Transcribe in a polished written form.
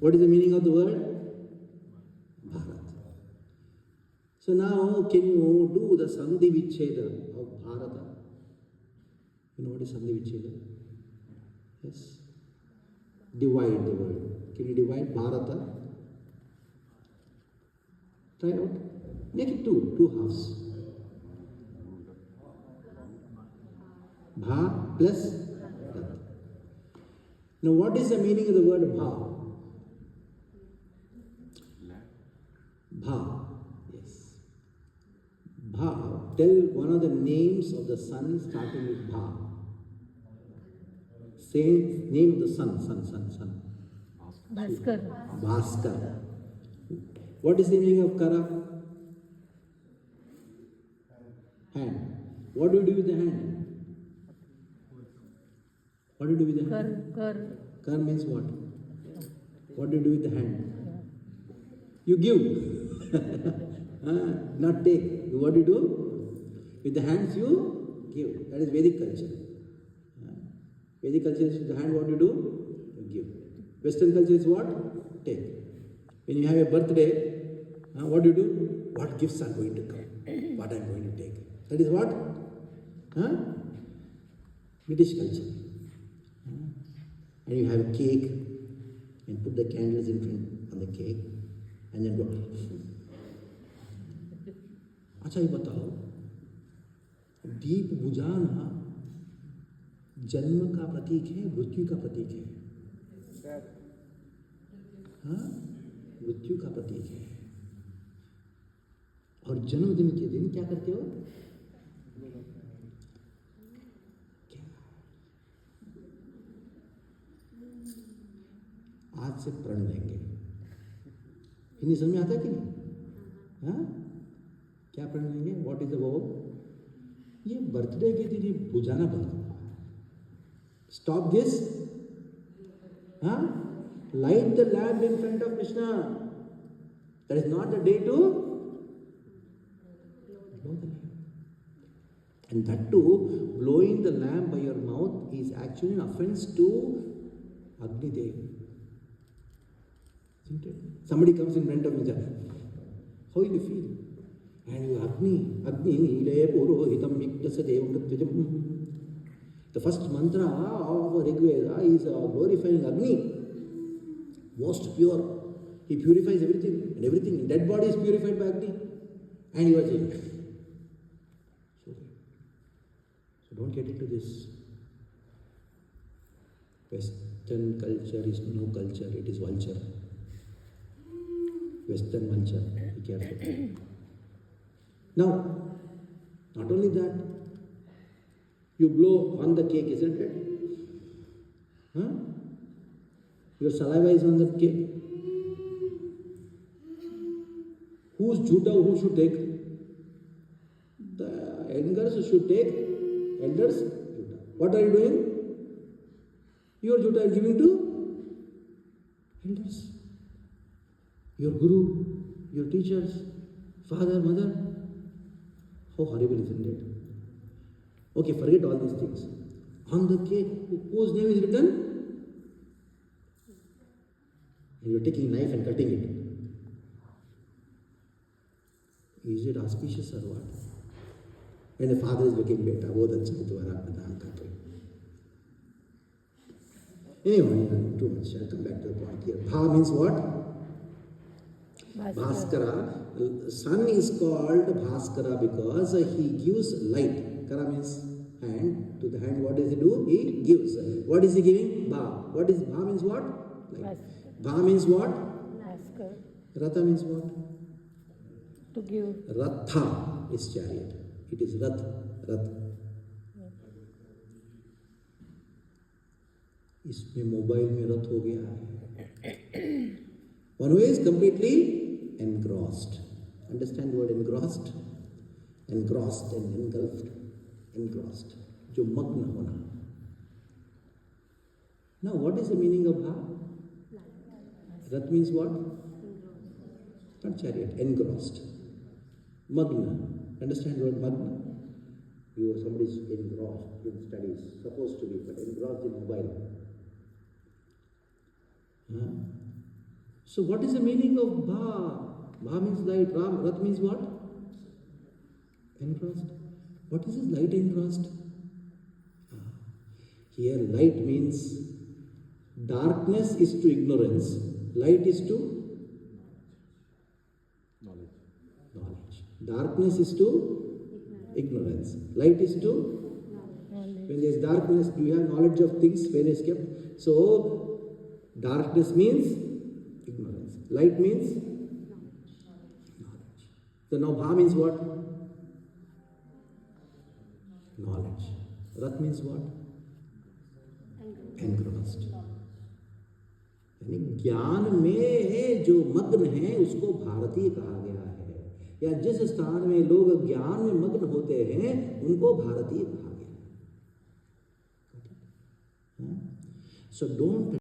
What is the meaning of the word? Bharat. So now, can you do the Sandhi Vicheda of Bharata? You know what is Sandhi Vicheda? Yes. Divide the word. Can you divide Bharata? Try out. Make it two halves. Bha plus Rat. Now what is the meaning of the word Bha? Bha. Yes. Bha. Tell one of the names of the sun starting with Bha. Say name of the sun. Bhaskar. Bhaskar. What is the meaning of Kara? Hand. What do you do with the hand? What do you do with the hand? Kar means what? What do you do with the hand? You give. Not take. What do you do? With the hands you give. That is Vedic culture. Vedic culture is with the hand, what do? You give. Western culture is what? Take. When you have a birthday, what do? What gifts are going to come? What I am going to take? That is what? British culture. And you have a cake and put the candles in front on the cake and then go. अच्छा ये बताओ, दीप बुझाना जन्म का प्रतीक है, मृत्यु का प्रतीक है? हाँ, मृत्यु का प्रतीक है। और जन्मदिन के दिन क्या करते हो? आज से प्रण लेंगे। हिंदी समझ में आता है कि नहीं? हाँ? क्या प्रण लेंगे? व्हाट इज द वो? ये बर्थडे के दिन ये बुझाना बंद करो। Stop this. हाँ? Light the lamp in front of Krishna. That is not the day to blow the lamp. And that too, blowing the lamp by your mouth is actually an offense to Agni Dev. Isn't it? Somebody comes in front of you, how will you feel? And you Agni, Nile Purohitam Yikdasa Devam. The first mantra of Rigveda is glorifying Agni. Most pure. He purifies everything, and everything. Dead body is purified by Agni. And you are saying. So don't get into this. Western culture is no culture, it is vulture. Western vulture. Be careful. Now, not only that, you blow on the cake, isn't it? Huh? Your saliva is on the cake. Whose juta who should take? The elders should take elders' juta. What are you doing? Your juta is giving to elders. Your guru, your teachers, father, mother. How horrible, isn't it? Okay, forget all these things. On the cake, whose name is written? And you are taking a knife and cutting it. Is it auspicious or what? When the father is looking beta, bahut acha hai tumhara apna naam kat rahe. Anyway, too much. I'll come back to the point here. Bha means what? Bhaskara. Sun is called Bhaskara because he gives light. Kara means hand. To the hand, what does he do? He gives. What is he giving? Bha. What is Bha means what? Light. Bha means what? Bhaskar. Ratha means what? To give. Ratha is chariot. It is Rath. इसमें mobile में रथ हो गया है. One who is completely engrossed. Understand the word engrossed? Engrossed and engulfed. Engrossed. जो मग्न होना. Now, what is the meaning of Bha? Rath means what? Not chariot. Engrossed. Magna. Understand the word Magna? Somebody is engrossed in studies. Supposed to be, but engrossed in mobile. So what is the meaning of Bha? Bha means light, Rat means what? Engrossed. What is this light engrossed? Here light means darkness is to ignorance, light is to knowledge. Darkness is to ignorance, light is to Knowledge. when there is darkness, do you have knowledge of things where is kept? So darkness means ignorance, light means knowledge. So now Bha means what? Knowledge. Rat means what? Engrossed. यानी ज्ञान में जो मग्न है उसको भारतीय कहा गया है, या जिस स्थान में लोग ज्ञान में मग्न होते हैं उनको भारतीय कहा गया है. So don't